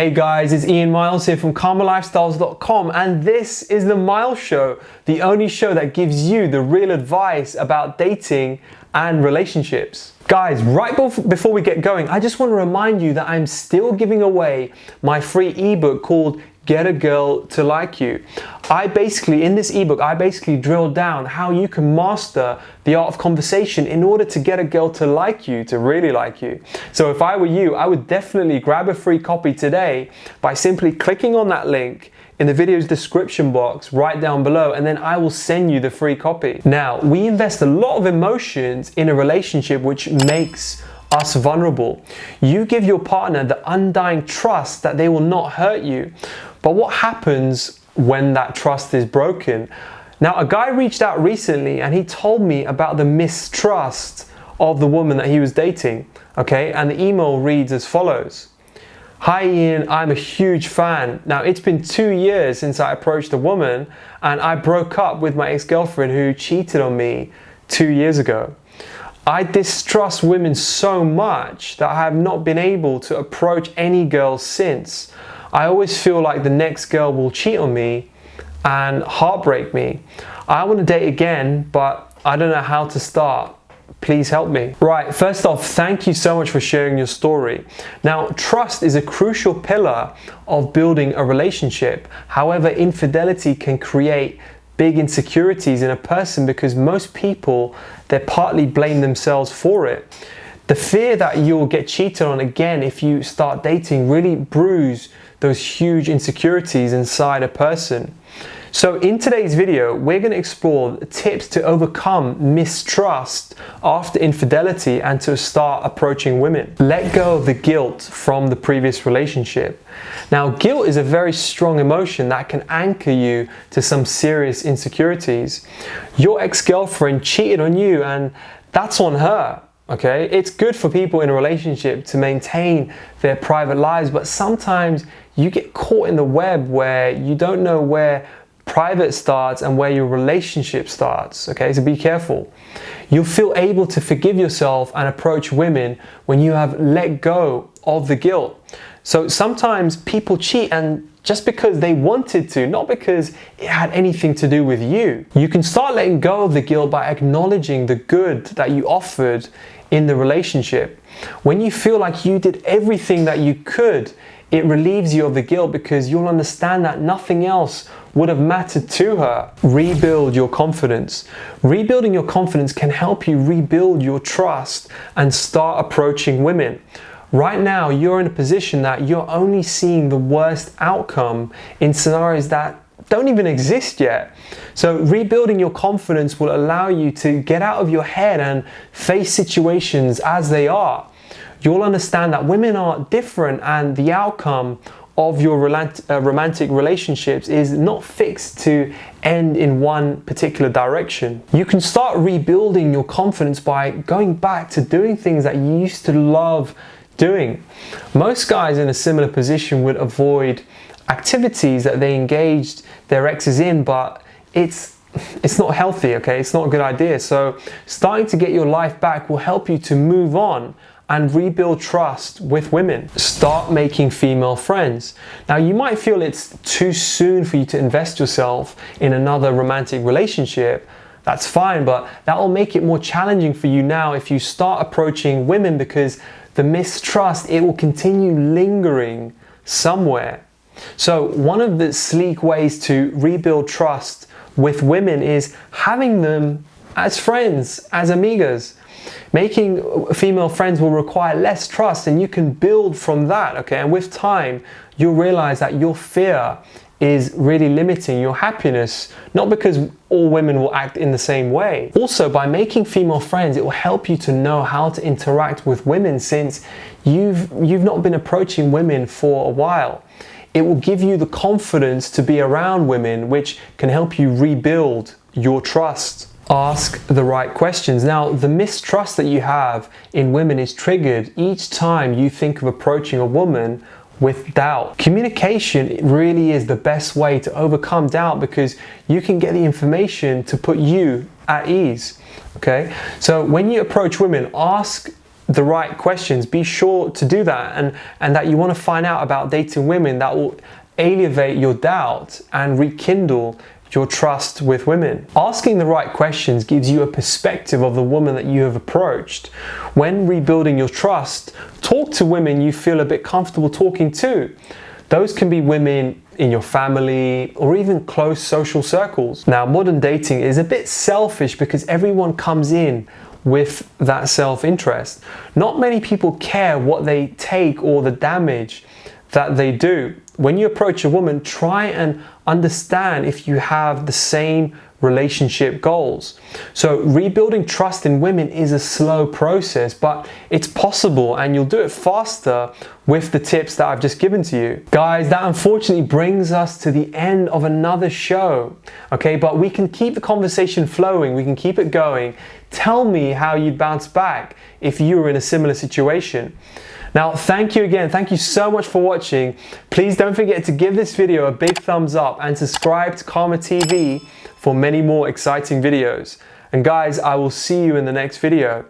Hey guys, it's Iain Myles here from calmerlifestyles.com, and this is the Myles Show, the only show that gives you the real advice about dating and relationships. Guys, right before we get going, I just want to remind you that I'm still giving away my free ebook called Get a Girl to Like You. In this ebook, I basically drill down how you can master the art of conversation in order to get a girl to like you, to really like you. So if I were you, I would definitely grab a free copy today by simply clicking on that link in the video's description box right down below, and then I will send you the free copy. Now, we invest a lot of emotions in a relationship which makes us vulnerable. You give your partner the undying trust that they will not hurt you. But what happens when that trust is broken? Now, a guy reached out recently and he told me about the mistrust of the woman that he was dating. Okay, and the email reads as follows. Hi Ian, I'm a huge fan. Now, it's been 2 years since I approached a woman and I broke up with my ex-girlfriend who cheated on me 2 years ago. I distrust women so much that I have not been able to approach any girl since. I always feel like the next girl will cheat on me and heartbreak me. I want to date again, but I don't know how to start. Please help me. Right, first off, thank you so much for sharing your story. Now, trust is a crucial pillar of building a relationship. However, infidelity can create big insecurities in a person because most people, they partly blame themselves for it. The fear that you'll get cheated on again if you start dating really brews those huge insecurities inside a person. So in today's video, we're going to explore tips to overcome mistrust after infidelity and to start approaching women. Let go of the guilt from the previous relationship. Now, guilt is a very strong emotion that can anchor you to some serious insecurities. Your ex-girlfriend cheated on you and that's on her. Okay, it's good for people in a relationship to maintain their private lives, but sometimes you get caught in the web where you don't know where private starts and where your relationship starts. Okay, so be careful. You'll feel able to forgive yourself and approach women when you have let go of the guilt. So sometimes people cheat and just because they wanted to, not because it had anything to do with you. You can start letting go of the guilt by acknowledging the good that you offered in the relationship. When you feel like you did everything that you could, it relieves you of the guilt because you'll understand that nothing else would have mattered to her. Rebuild your confidence. Rebuilding your confidence can help you rebuild your trust and start approaching women. Right now, you're in a position that you're only seeing the worst outcome in scenarios that don't even exist yet. So rebuilding your confidence will allow you to get out of your head and face situations as they are. You'll understand that women are different and the outcome of your romantic relationships is not fixed to end in one particular direction. You can start rebuilding your confidence by going back to doing things that you used to love doing. Most guys in a similar position would avoid activities that they engaged their exes in, but it's not healthy, okay? It's not a good idea. So starting to get your life back will help you to move on and rebuild trust with women. Start making female friends. Now, you might feel it's too soon for you to invest yourself in another romantic relationship. That's fine, but that will make it more challenging for you now if you start approaching women because the mistrust, it will continue lingering somewhere. So one of the sleek ways to rebuild trust with women is having them as friends, as amigas. Making female friends will require less trust and you can build from that, okay? And with time, you'll realize that your fear is really limiting your happiness, not because all women will act in the same way. Also, by making female friends, it will help you to know how to interact with women since you've not been approaching women for a while. It will give you the confidence to be around women, which can help you rebuild your trust. Ask the right questions. Now, the mistrust that you have in women is triggered each time you think of approaching a woman with doubt. Communication really is the best way to overcome doubt because you can get the information to put you at ease. Okay? So when you approach women, ask the right questions, be sure to do that, and that you want to find out about dating women that will alleviate your doubt and rekindle your trust with women. Asking the right questions gives you a perspective of the woman that you have approached. When rebuilding your trust, talk to women you feel a bit comfortable talking to. Those can be women in your family or even close social circles. Now, modern dating is a bit selfish because everyone comes in with that self-interest. Not many people care what they take or the damage that they do. When you approach a woman, try and understand if you have the same relationship goals. So rebuilding trust in women is a slow process, but it's possible, and you'll do it faster with the tips that I've just given to you. Guys, that unfortunately brings us to the end of another show. Okay, but we can keep the conversation flowing, we can keep it going. Tell me how you'd bounce back if you were in a similar situation. Now, thank you again. Thank you so much for watching. Please don't forget to give this video a big thumbs up and subscribe to Karma TV for many more exciting videos. And guys, I will see you in the next video.